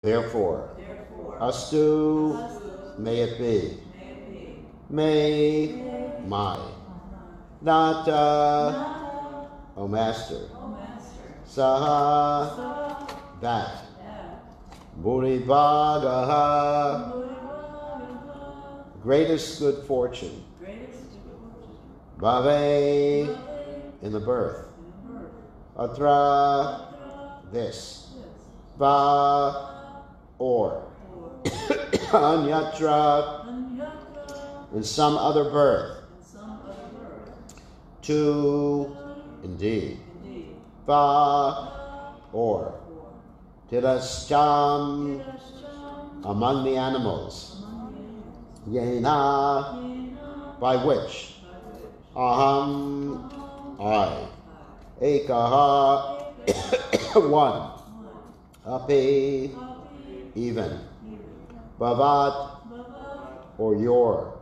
Therefore, astu, may it be. May my. Nata, O Master. Saha, that. Murivagaha, greatest good fortune. Bhave, in the birth. Atra, this. Va, or. Anyatra, in some other birth. To, indeed. Va, or. Tirascham, among the animals. Yena, by which. Aham, I. Ekaha, one. Api, even. Bhavat, or your.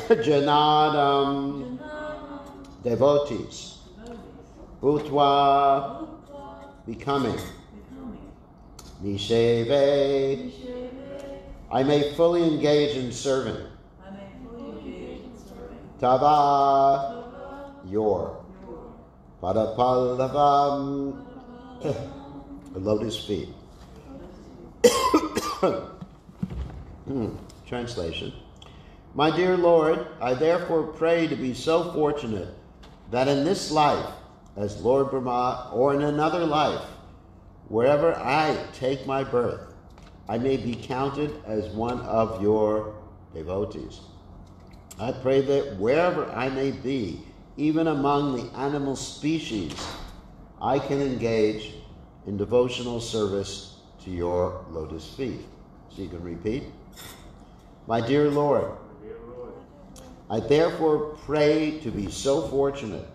Janadam, devotees. Bhutva, becoming. Nisheve, I may fully engage in serving. Tava, your. Padapallavam, lotus feet. Translation. My dear Lord, I therefore pray to be so fortunate that in this life, as Lord Brahma, or in another life, wherever I take my birth, I may be counted as one of your devotees. I pray that wherever I may be, even among the animal species, I can engage in devotional service to your lotus feet. So you can repeat. My dear Lord, I therefore pray to be so fortunate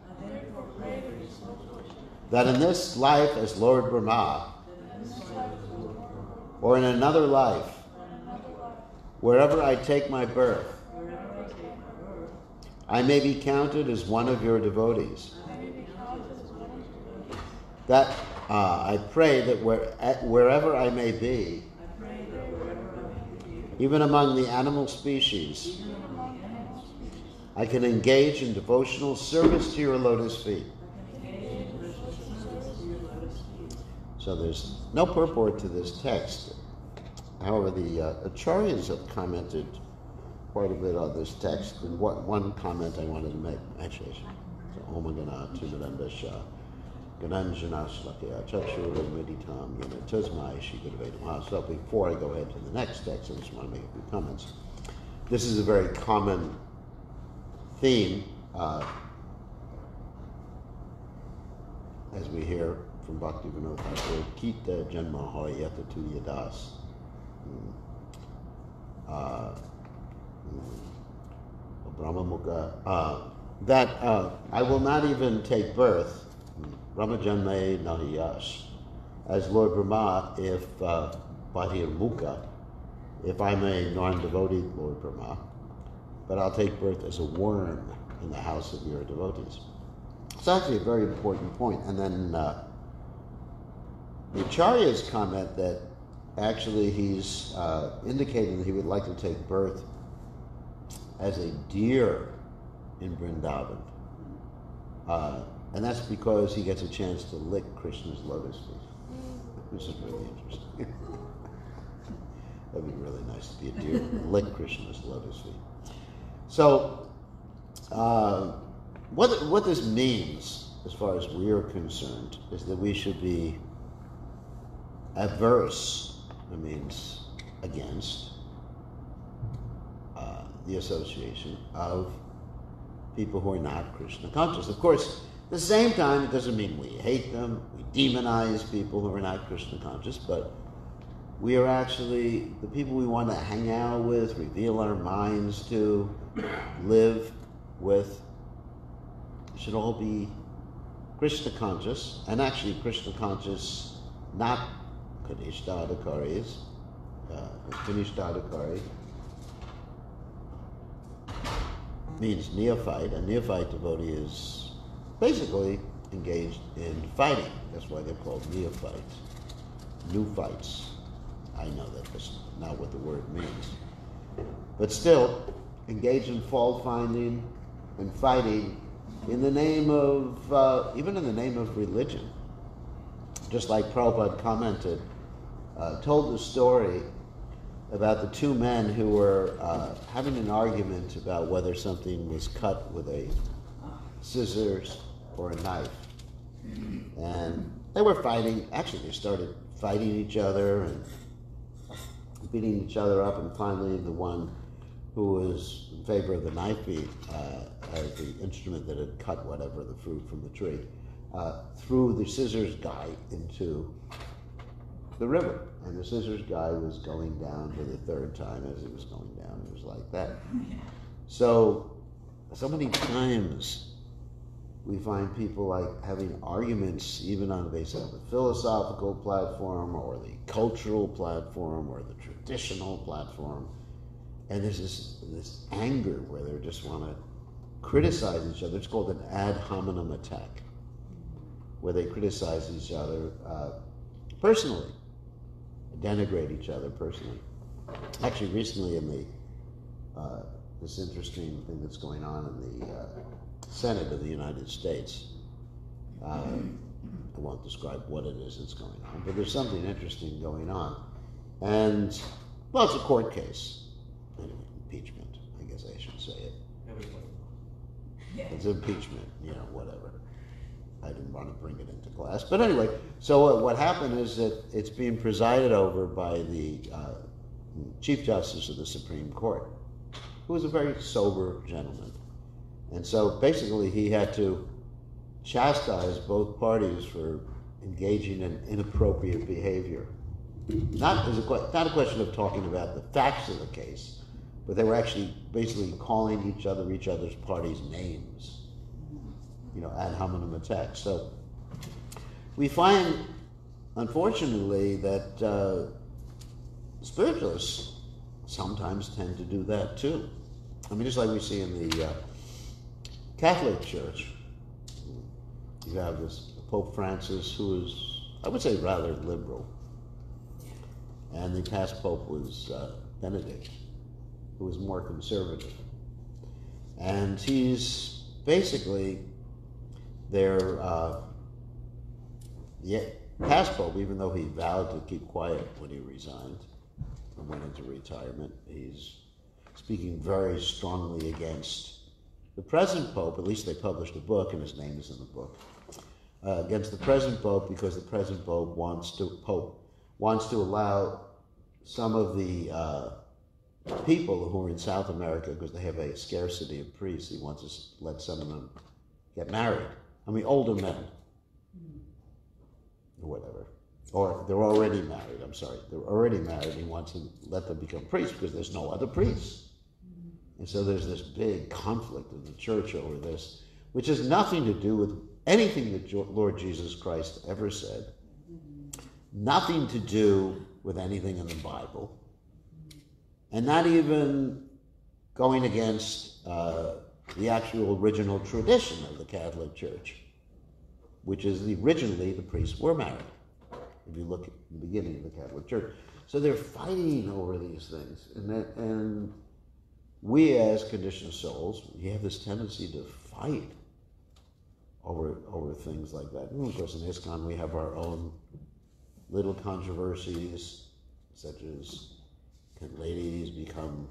that in this life as Lord Brahma, or in another life, wherever I take my birth, I may be counted as one of your devotees. That I pray that wherever I may be, even among the animal species, I can engage in devotional service to your lotus feet. So there's no purport to this text. However, the Acharyas have commented quite a bit on this text. And one comment I wanted to make, actually, Om Gana Timirandasha, Gananjana Shlakya, Chachur Meditam, Tuzmai Shikadaveda. So before I go ahead to the next text, I just want to make a few comments. This is a very common theme, as we hear from Bhakti Vinod Thakur, Kita Janma Hoyata Tu Yadas. Brahma Mukha, that I will not even take birth, Brahma Janme Nahiyash, as Lord Brahma, if Bhatir Mukha, if I'm a non-devotee Lord Brahma, but I'll take birth as a worm in the house of your devotees. It's actually a very important point. And then the Acharyas comment that actually he's indicating that he would like to take birth as a deer in Vrindavan. And that's because he gets a chance to lick Krishna's lotus feet, which is really interesting. That'd be really nice to be a deer and lick Krishna's lotus feet. So, what this means, as far as we are concerned, is that we should be averse, that means against, the association of people who are not Krishna conscious. Of course, at the same time, it doesn't mean we hate them, we demonize people who are not Krishna conscious, but we are actually the people we want to hang out with, reveal our minds to, live with, should all be Krishna conscious, and actually Krishna conscious, not Kanishta-adhikaris. Kanishta-adhikari means neophyte. A neophyte devotee is basically engaged in fighting. That's why they're called neophytes. new fights. I know that that's not what the word means. But still, engage in fault finding and fighting in the name of, even in the name of religion. Just like Prabhupada commented, told the story about the two men who were having an argument about whether something was cut with a scissors or a knife. And they were fighting. Actually, they started fighting each other and beating each other up, and finally the one who was in favor of the knife beat as the instrument that had cut whatever the fruit from the tree, threw the scissors guy into the river. And the scissors guy was going down for the third time. As he was going down, it was like that. So many times we find people like having arguments even on the basis of the philosophical platform or the cultural platform or the traditional platform. And there's this anger where they just want to criticize each other. It's called an ad hominem attack, where they criticize each other personally, denigrate each other personally. Actually, recently in the this interesting thing that's going on in the Senate of the United States, I won't describe what it is that's going on, but there's something interesting going on. And, well, it's a court case. Anyway, impeachment, I guess I should say it. It's impeachment, whatever. I didn't want to bring it into class. But anyway, so what happened is that it's being presided over by the Chief Justice of the Supreme Court, who was a very sober gentleman. And so basically he had to chastise both parties for engaging in inappropriate behavior. Not a question of talking about the facts of the case, but they were actually basically calling each other's parties names, ad hominem attacks. So we find, unfortunately, that spiritualists sometimes tend to do that too. I mean, just like we see in the Catholic Church, you have this Pope Francis, who is, I would say, rather liberal. And the past Pope was Benedict, who was more conservative. And he's basically their past Pope, even though he vowed to keep quiet when he resigned and went into retirement. He's speaking very strongly against the present Pope. At least they published a book, and his name is in the book, against the present Pope, because the present Pope wants to allow some of the people who are in South America, because they have a scarcity of priests, he wants to let some of them get married. I mean, older men, or whatever. Or they're already married, They're already married. He wants to let them become priests because there's no other priests. And so there's this big conflict in the church over this, which has nothing to do with anything that Lord Jesus Christ ever said, nothing to do with anything in the Bible, and not even going against the actual original tradition of the Catholic Church, which is originally the priests were married, if you look at the beginning of the Catholic Church. So they're fighting over these things, and we as conditioned souls, we have this tendency to fight over things like that. And of course, in ISKCON, we have our own little controversies, such as, can ladies become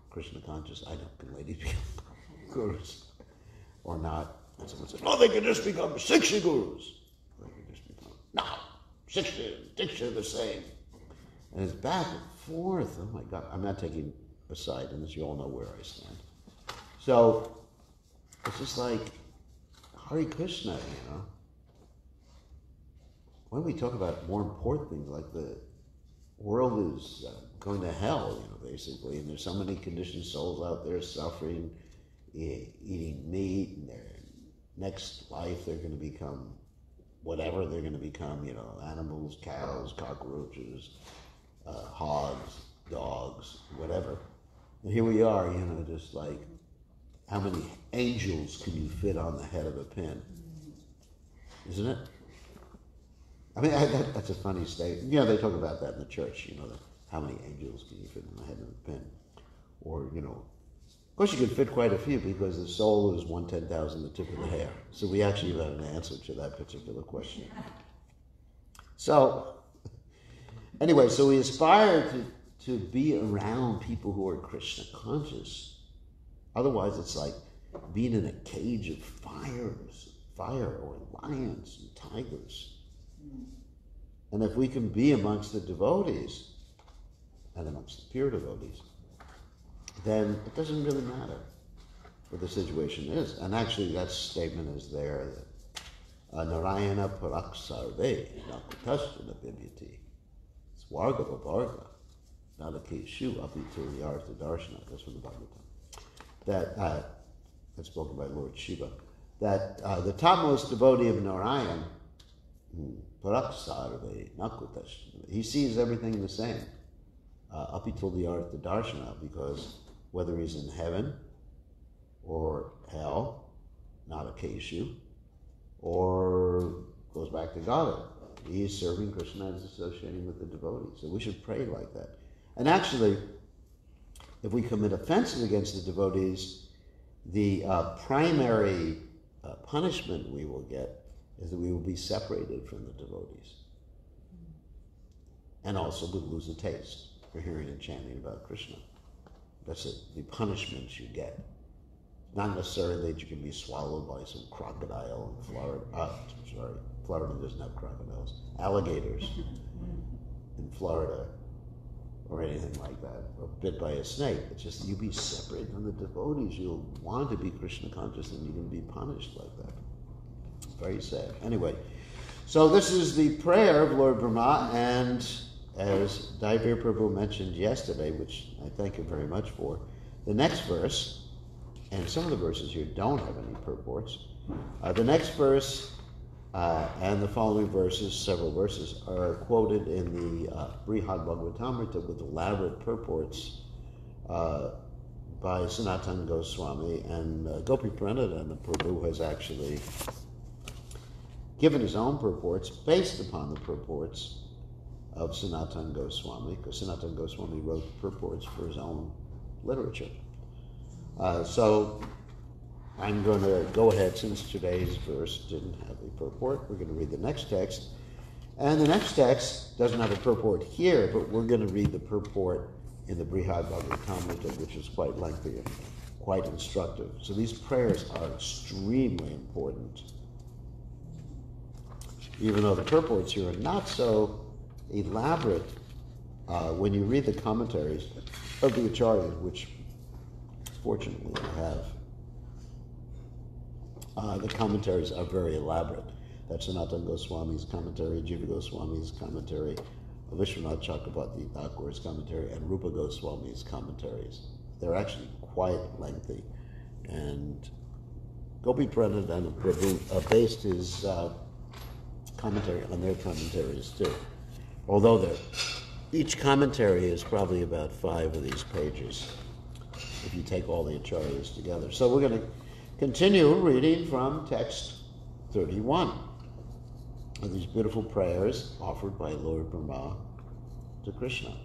Krishna conscious? I don't. Can ladies become gurus or not? And someone said, "Oh, they can just become 60 gurus." They can just become, no, 60 and 60 are the same. And it's back and forth. Oh my God, I'm not taking a side in this. You all know where I stand. So it's just like Hare Krishna, Why don't we talk about more important things, like the world is going to hell, basically, and there's so many conditioned souls out there suffering, eating meat, and their next life they're going to become whatever they're going to become, animals, cows, cockroaches, hogs, dogs, whatever. And here we are, just like, how many angels can you fit on the head of a pin? Isn't it? I mean, that's a funny statement. You know, they talk about that in the church, you know, how many angels can you fit in the head of a pin? Or, you know, of course you can fit quite a few because the soul is 1/10,000 the tip of the hair. So we actually have an answer to that particular question. So, anyway, so we aspire to be around people who are Krishna conscious. Otherwise it's like being in a cage of fire or lions and tigers. And if we can be amongst the devotees and amongst the pure devotees, then it doesn't really matter what the situation is. And actually that statement is there that Narayana Paraksarve Nakutashana Bimyati. Swarga Varga Nalakeshu Apitu Yartha Darshana. That's from the Bhagavatam. That's spoken by Lord Shiva. That the topmost devotee of Narayan, Paraksarve Nakutashana, he sees everything the same. Apitul Yartha Darshana, because whether he's in heaven or hell, not a Keshu, or goes back to Godhead, he is serving Krishna and is associating with the devotees. So we should pray like that. And actually, if we commit offenses against the devotees, the primary punishment we will get is that we will be separated from the devotees. And also we'll lose the taste for hearing and chanting about Krishna. That's it, the punishments you get. Not necessarily that you can be swallowed by some crocodile in Florida. Florida doesn't have crocodiles. Alligators in Florida, or anything like that, or bit by a snake. It's just you be separated from the devotees. You'll want to be Krishna conscious and you're going to be punished like that. Very sad. Anyway, so this is the prayer of Lord Brahma, and as Daivir Prabhu mentioned yesterday, which I thank him very much for, the next verse, and some of the verses here don't have any purports, the next verse and the following verses, several verses, are quoted in the Brihad Bhagavatamrita with elaborate purports by Sanatana Goswami, and Gopi Pranadhana Prabhu has actually given his own purports based upon the purports of Sanatana Goswami, because Sanatana Goswami wrote purports for his own literature. So I'm going to go ahead, since today's verse didn't have a purport, we're going to read the next text. And the next text doesn't have a purport here, but we're going to read the purport in the Brihad Bhagavatamrita, which is quite lengthy and quite instructive. So these prayers are extremely important. Even though the purports here are not so elaborate, when you read the commentaries of the Acharyas, which fortunately I have, the commentaries are very elaborate. That's Sanatana Goswami's commentary, Jiva Goswami's commentary, Vishwanath Chakrabarti Thakur's commentary, and Rupa Goswami's commentaries. They're actually quite lengthy. And Gopi Pranadhana Prabhu based his commentary on their commentaries too. Although each commentary is probably about 5 of these pages, if you take all the acharyas together. So we're going to continue reading from text 31 of these beautiful prayers offered by Lord Brahma to Krishna.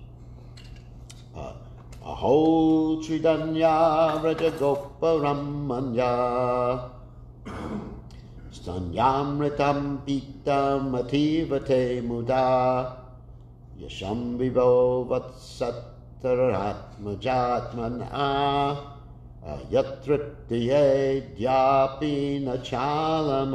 Aho Tridanya Vraja Goparamanya Stanyamritam Pitam Ativate Muda Yasham Vivo Vatsataratmajatmana Yatritye Dyapi Nachalam.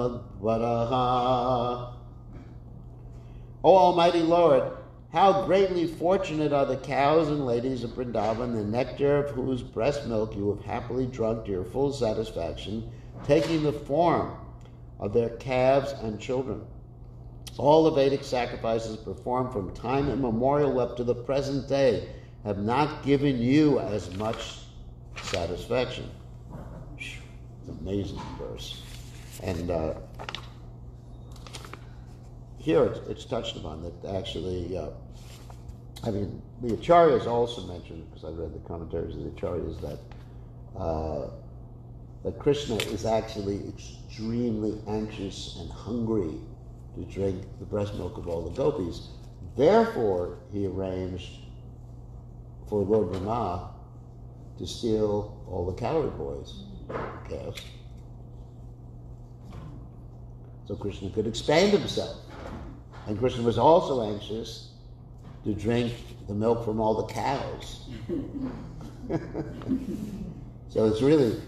O Almighty Lord, how greatly fortunate are the cows and ladies of Vrindavan, the nectar of whose breast milk you have happily drunk to your full satisfaction, taking the form of their calves and children. All the Vedic sacrifices performed from time immemorial up to the present day have not given you as much satisfaction. It's an amazing verse. And here it's touched upon that actually, the Acharyas also mentioned, because I read the commentaries of the Acharyas, that Krishna is actually extremely anxious and hungry to drink the breast milk of all the gopis. Therefore, he arranged for Lord Brahma to steal all the cowherd boys, calves. So Krishna could expand himself. And Krishna was also anxious to drink the milk from all the cows. So it's really,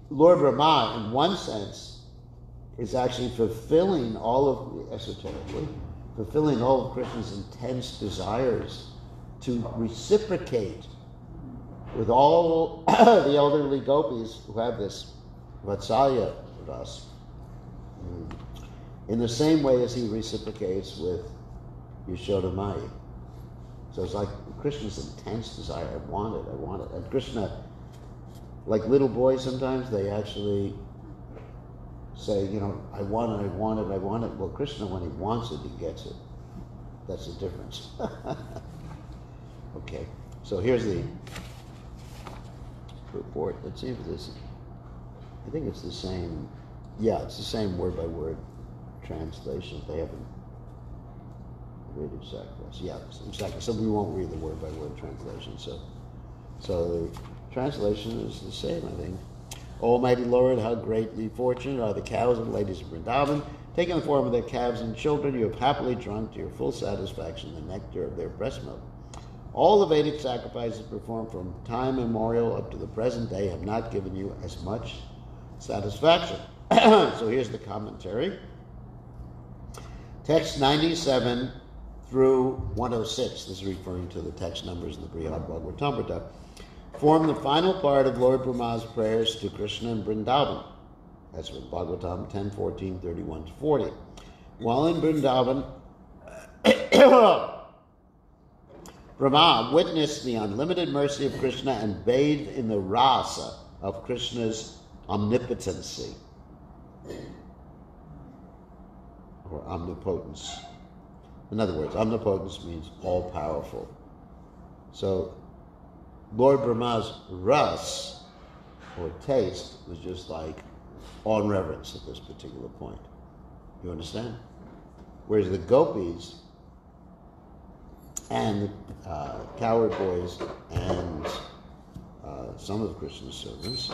Lord Brahma, in one sense, is actually fulfilling all of, esoterically, fulfilling all of Krishna's intense desires to reciprocate with all the elderly gopis who have this Vatsalya ras, in the same way as he reciprocates with Yashoda Mai. So it's like Krishna's intense desire. I want it. And Krishna, like little boys sometimes, they actually say, I want it. Well, Krishna, when he wants it, he gets it. That's the difference. Okay, so here's the report. Let's see if this, I think it's the same, it's the same word by word translation. They haven't read exactly. So we won't read the word by word translation. So the translation is the same, I think. Almighty Lord, how greatly fortunate are the cows and ladies of Vrindavan. Taking the form of their calves and children, you have happily drunk to your full satisfaction the nectar of their breast milk. All the Vedic sacrifices performed from time immemorial up to the present day have not given you as much satisfaction. So here's the commentary. Text 97 through 106, this is referring to the text numbers in the Brihad Bhagavatam, form the final part of Lord Brahma's prayers to Krishna in Vrindavan. That's from Bhagavatam 10:14, 31 to 40. While in Vrindavan, Brahma witnessed the unlimited mercy of Krishna and bathed in the rasa of Krishna's omnipotency or omnipotence. In other words, omnipotence means all-powerful. So Lord Brahma's ras, or taste, was just like on reverence at this particular point. You understand? Whereas the gopis and the cowherd boys and some of Krishna's servants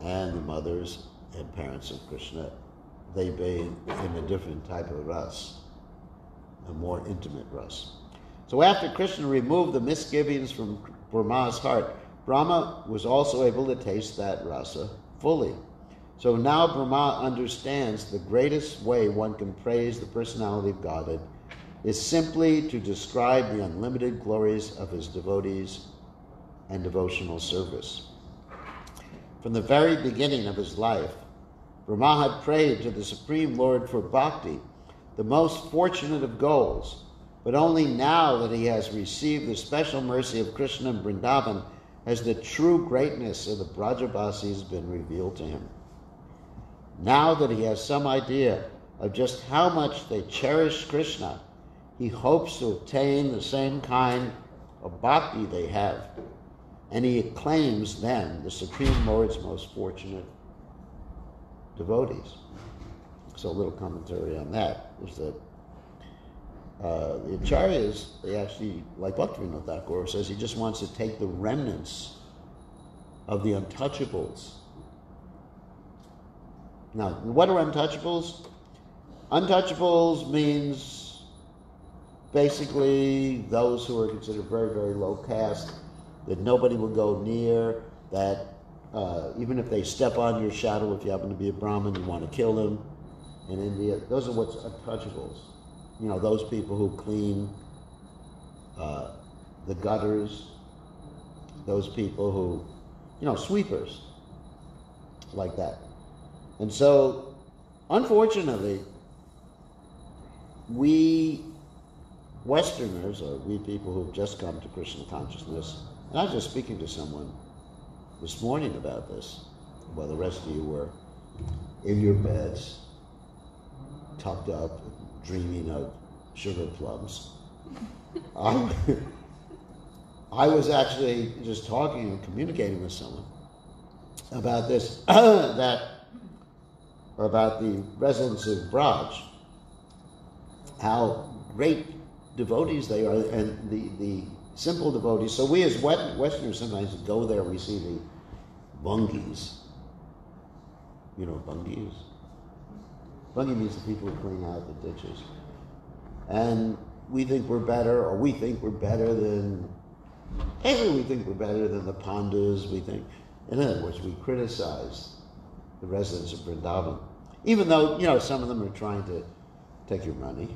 and the mothers and parents of Krishna, they bathe in a different type of ras, a more intimate ras. So after Krishna removed the misgivings from Brahma's heart, Brahma was also able to taste that rasa fully. So now Brahma understands the greatest way one can praise the personality of Godhead is simply to describe the unlimited glories of his devotees and devotional service. From the very beginning of his life, Brahma had prayed to the Supreme Lord for bhakti, the most fortunate of goals, but only now that he has received the special mercy of Krishna in Vrindavan has the true greatness of the Brajabasis been revealed to him. Now that he has some idea of just how much they cherish Krishna, he hopes to obtain the same kind of bhakti they have, and he acclaims them the Supreme Lord's most fortunate devotees. So a little commentary on that is that the Acharyas, they actually, like Bhaktivinoda Thakur says, he just wants to take the remnants of the untouchables. Now, what are untouchables? Untouchables means basically those who are considered very, very low caste, that nobody will go near, that even if they step on your shadow, if you happen to be a Brahmin, you want to kill them. In India, those are what's untouchables. You know, those people who clean the gutters, those people who, sweepers, like that. And so, unfortunately, we Westerners, or we people who've just come to Krishna consciousness, and I was just speaking to someone this morning about this, while the rest of you were in your beds, tucked up, dreaming of sugar plums. I was actually just talking and communicating with someone about this, about the residents of Braj, how great devotees they are, and the simple devotees. So we as Westerners sometimes go there, we see the bungis. You know what bungi is? Bungi means the people who clean out the ditches. And we think we're better, or we think we're better than, we think we're better than the pandas, we think. In other words, we criticize the residents of Vrindavan. Even though, some of them are trying to take your money.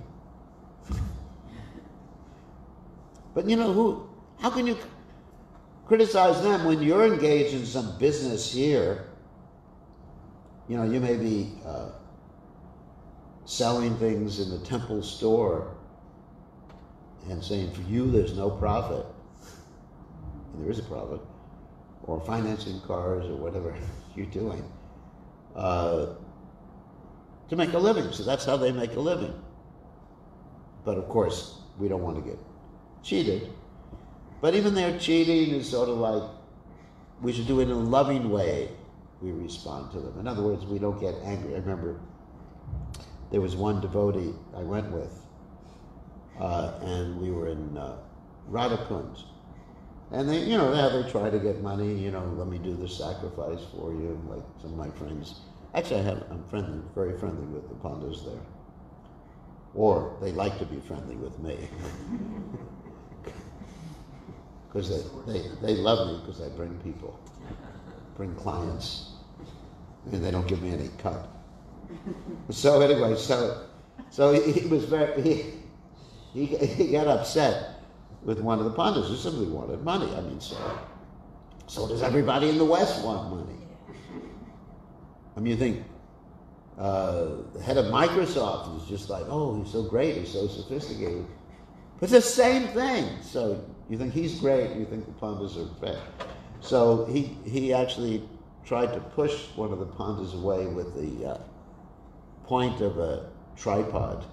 But how can you criticize them when you're engaged in some business here? You may be selling things in the temple store and saying, for you there's no profit. And there is a profit. Or financing cars or whatever you're doing to make a living. So that's how they make a living. But of course, we don't want to get cheated. But even their cheating is sort of like, we should do it in a loving way. We respond to them. In other words, we don't get angry. I remember there was one devotee I went with, and we were in Radhakund. And they try to get money, let me do the sacrifice for you, like some of my friends. Actually, I'm very friendly with the Pandas there. Or they like to be friendly with me. Because they love me because I bring people, bring clients, and they don't give me any cut. So anyway, so he was he got upset with one of the Pandas who simply wanted money. I mean, so does everybody in the West want money? I mean, you think the head of Microsoft is just like, oh, he's so great, he's so sophisticated. But it's the same thing. So you think he's great, you think the Pandas are bad. So he actually tried to push one of the Pandas away with the point of a tripod.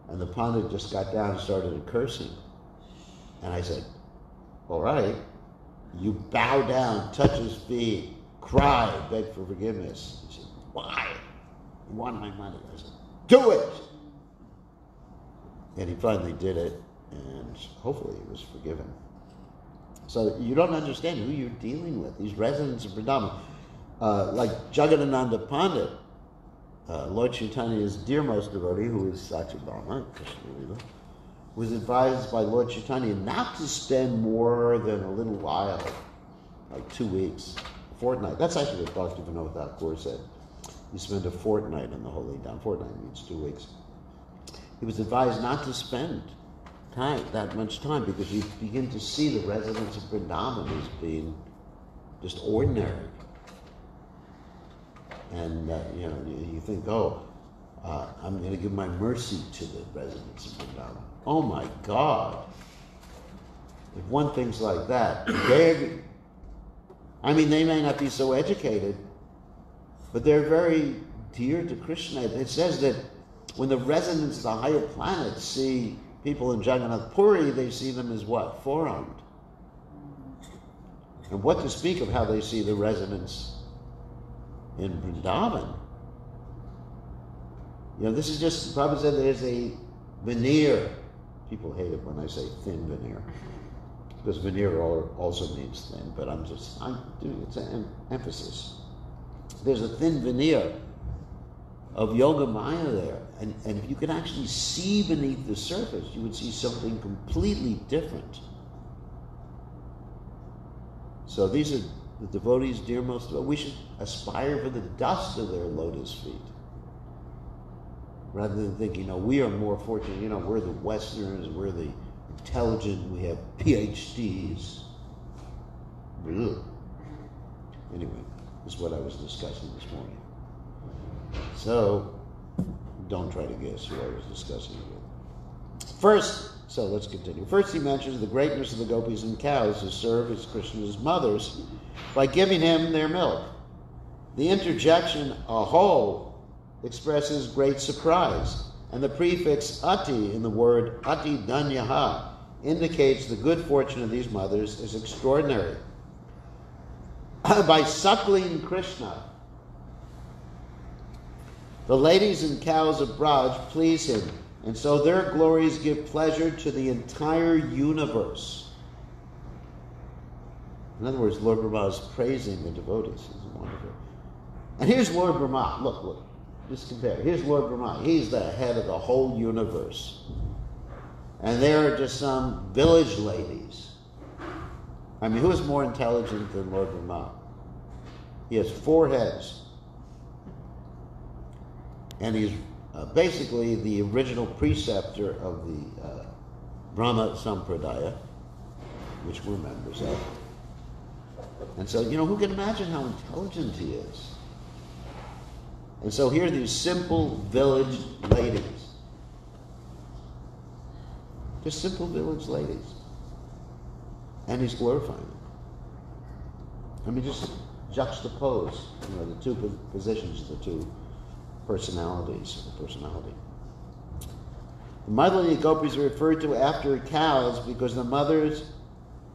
And the Panda just got down and started cursing. And I said, all right, you bow down, touch his feet, cry, beg for forgiveness. He said, why? You want my money? I said, do it! And he finally did it, and hopefully he was forgiven. So you don't understand who you're dealing with. These residents of Vrindavan, like Jagadananda Pandit, Lord Chaitanya's dearmost devotee, who is Satyabhama, was advised by Lord Chaitanya not to spend more than a little while, like 2 weeks, a fortnight. That's actually what Bhaktivinoda Thakur said. You spend a fortnight in the Holy Dham. Fortnight means 2 weeks. He was advised not to spend that much time, because you begin to see the residents of Vrindavan as being just ordinary. And you think, I'm going to give my mercy to the residents of Vrindavan. Oh my God! If one thinks like that, they may not be so educated, but they're very dear to Krishna. It says that when the residents of the higher planets see people in Jagannath Puri, they see them as what? Four-armed. And what to speak of how they see the residents in Vrindavan. This is just, Prabhupada said there's a veneer. People hate it when I say thin veneer, because veneer also means thin, but it's an emphasis. There's a thin veneer of Yoga Maya there, and if you could actually see beneath the surface, you would see something completely different. So these are the devotees, dearmost. We should aspire for the dust of their lotus feet, rather than thinking, we are more fortunate. We're the Westerners. We're the intelligent. We have PhDs. Ugh. Anyway, this is what I was discussing this morning. So, don't try to guess who I was discussing it with. First, so let's continue. First, he mentions the greatness of the gopis and cows who serve as Krishna's mothers by giving him their milk. The interjection aho expresses great surprise, and the prefix ati in the word ati danyaha indicates the good fortune of these mothers is extraordinary. By suckling Krishna, the ladies and cows of Braj please him And so their glories give pleasure to the entire universe. In other words, Lord Brahma is praising the devotees. It's wonderful. And here's Lord Brahma. Look. Just compare. Here's Lord Brahma. He's the head of the whole universe. And there are just some village ladies. I mean, who is more intelligent than Lord Brahma? He has 4 heads. And he's basically the original preceptor of the Brahma Sampradaya, which we're members of. And so, who can imagine how intelligent he is? And so here are these simple village ladies. Just simple village ladies. And he's glorifying them. I mean, just juxtapose, the two positions, the two personalities of the personality. The motherly gopis are referred to after cows because the mothers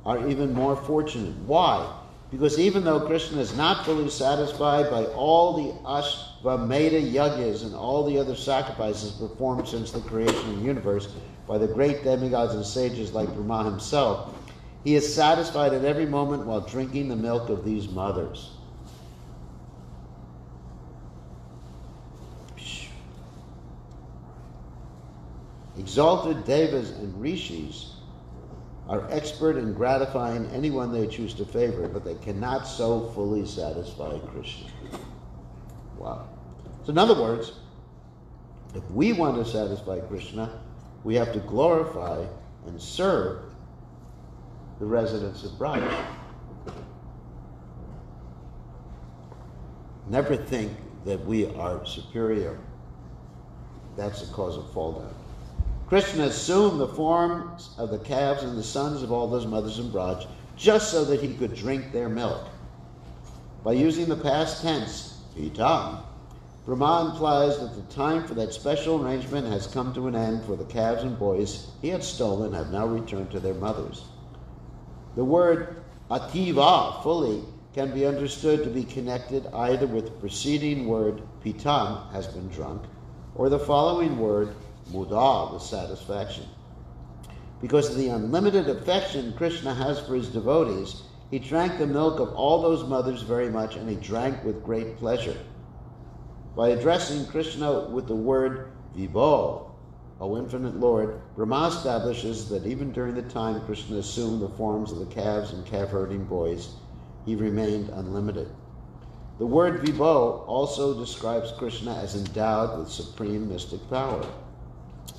are even more fortunate. Why? Because even though Krishna is not fully satisfied by all the Ashvamedha yajnas and all the other sacrifices performed since the creation of the universe by the great demigods and sages like Brahma himself, he is satisfied at every moment while drinking the milk of these mothers. Exalted devas and rishis are expert in gratifying anyone they choose to favor, but they cannot so fully satisfy Krishna. Wow. So in other words, if we want to satisfy Krishna, we have to glorify and serve the residents of Braj. Never think that we are superior. That's the cause of fall down. Krishna assumed the forms of the calves and the sons of all those mothers in Braj just so that he could drink their milk. By using the past tense, pitam, Brahma implies that the time for that special arrangement has come to an end, for the calves and boys he had stolen have now returned to their mothers. The word ativa, fully, can be understood to be connected either with the preceding word pitam, has been drunk, or the following word muda, with satisfaction. Because of the unlimited affection Krishna has for his devotees, he drank the milk of all those mothers very much, and he drank with great pleasure. By addressing Krishna with the word Vibho, O infinite Lord, Brahma establishes that even during the time Krishna assumed the forms of the calves and calf-herding boys, he remained unlimited. The word Vibho also describes Krishna as endowed with supreme mystic power,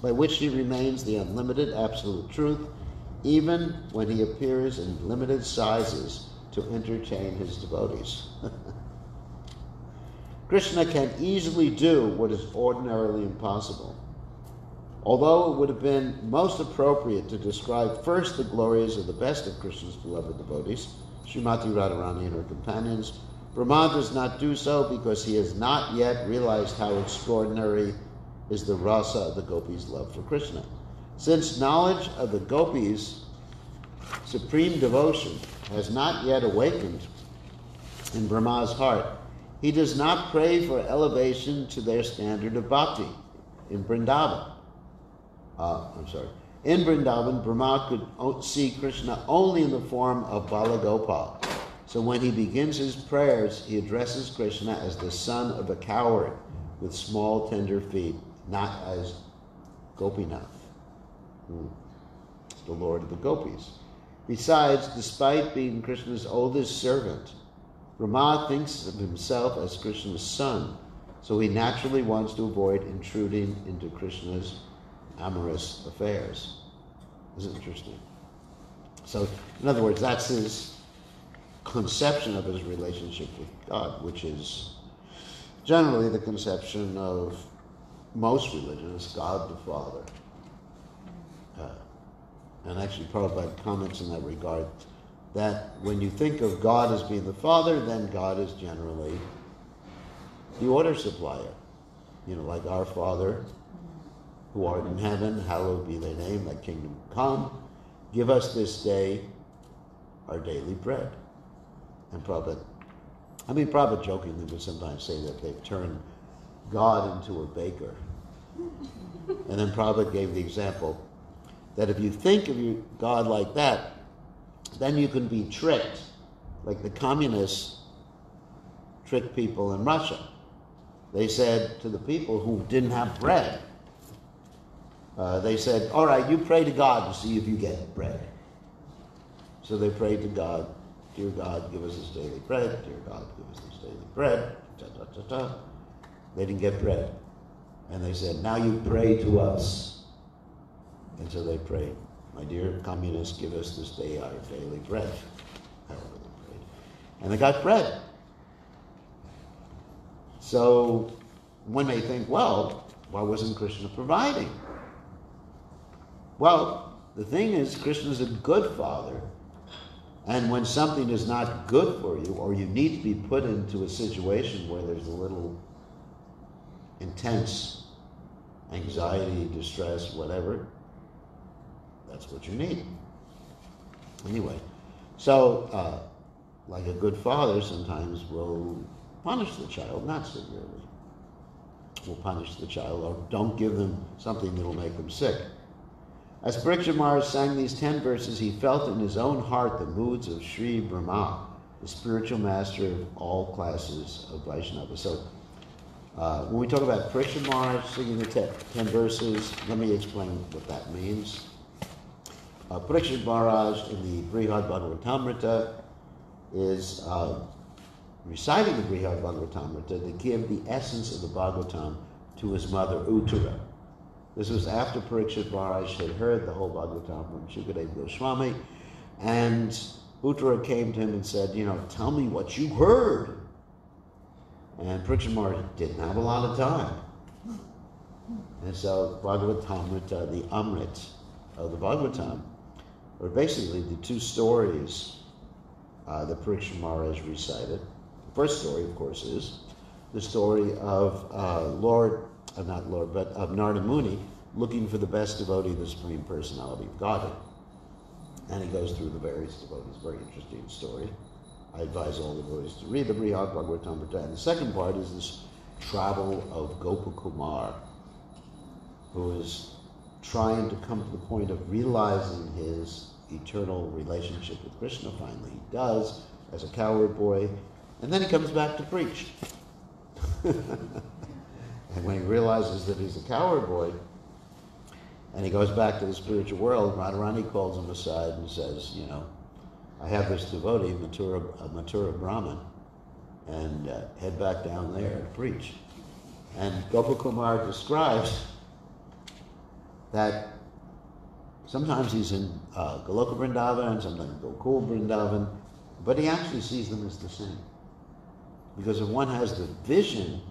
by which he remains the unlimited absolute truth, even when he appears in limited sizes to entertain his devotees. Krishna can easily do what is ordinarily impossible. Although it would have been most appropriate to describe first the glories of the best of Krishna's beloved devotees, Srimati Radharani and her companions, Brahma does not do so because he has not yet realized how extraordinary is the rasa of the gopis' love for Krishna. Since knowledge of the gopis' supreme devotion has not yet awakened in Brahma's heart, he does not pray for elevation to their standard of bhakti. In Vrindavana, Brahma could see Krishna only in the form of Balagopal. So when he begins his prayers, he addresses Krishna as the son of a coward with small, tender feet, not as Gopinath, the Lord of the Gopis. Besides, despite being Krishna's oldest servant, Brahma thinks of himself as Krishna's son, so he naturally wants to avoid intruding into Krishna's amorous affairs. This is interesting. So, in other words, that's his conception of his relationship with God, which is generally the conception of most religions, God the Father. And actually Prabhupada comments in that regard, that when you think of God as being the Father, then God is generally the order supplier. Like our Father, who art in heaven, hallowed be thy name, thy kingdom come. Give us this day our daily bread. And Prabhupada jokingly would sometimes say that they've turned God into a baker. And then Prabhupada gave the example that if you think of your God like that, then you can be tricked, like the communists tricked people in Russia. They said to the people who didn't have bread, they said, all right, you pray to God to see if you get bread. So they prayed to God, dear God, give us this daily bread. Dear God, give us this daily bread. Ta, ta, ta, ta. They didn't get bread. And they said, now you pray to us. And so they prayed, my dear communists, give us this day our daily bread. However they prayed. And they got bread. So one may think, well, why wasn't Krishna providing? Well, the thing is, Krishna is a good father. And when something is not good for you, or you need to be put into a situation where there's a little intense anxiety, distress, whatever, that's what you need. Anyway, so like a good father sometimes will punish the child, not severely. Will punish the child, or don't give them something that will make them sick. As Parikshit Maharaj sang these 10 verses, he felt in his own heart the moods of Sri Brahma, the spiritual master of all classes of Vaishnava. So when we talk about Parikshit Maharaj singing the 10 verses, let me explain what that means. Parikshit Maharaj in the Brihad Bhagavatamrita is reciting the Brihad Bhagavatamrita to give the essence of the Bhagavatam to his mother, Uttara. This was after Parikshit Maharaj had heard the whole Bhagavatam from Shukadeva Goswami, and Uttara came to him and said, tell me what you heard. And Parikshit Maharaj didn't have a lot of time. And so Bhagavatamrita, the Amrit of the Bhagavatam, were basically the 2 stories that Parikshit Maharaj recited. The first story, of course, is the story of of Narada Muni looking for the best devotee of the Supreme Personality of Godhead. And he goes through the various devotees. Very interesting story. I advise all devotees to read the Brihad Bhagavatamrita. And the second part is this travel of Gopakumar, who is trying to come to the point of realizing his eternal relationship with Krishna. Finally he does, as a cowherd boy, and then he comes back to preach. And when he realizes that he's a cowherd boy, and he goes back to the spiritual world, Radharani calls him aside and says, I have this devotee, Mathura Brahman, and head back down there to preach. And Gopakumar describes that sometimes he's in Goloka Vrindavana, sometimes Gokul Vrindavan, but he actually sees them as the same. Because if one has the vision,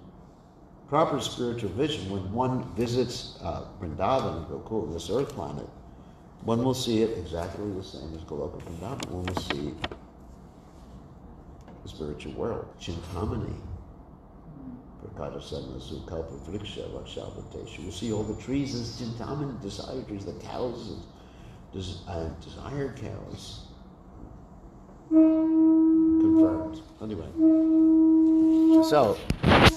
proper spiritual vision, when one visits Vrindavan, Gokul, this earth planet, one will see it exactly the same as Goloka Vrindavan. One will see the spiritual world. Chintamani, Prakadasadna Sukalpa Vriksha Vakshavateshu. You see all the trees as Chintamani, desire trees, the cows and desired cows. Confirmed. Anyway. So,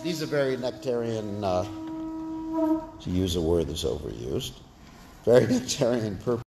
these are very nectarian, to use a word that's overused, very nectarian purpose.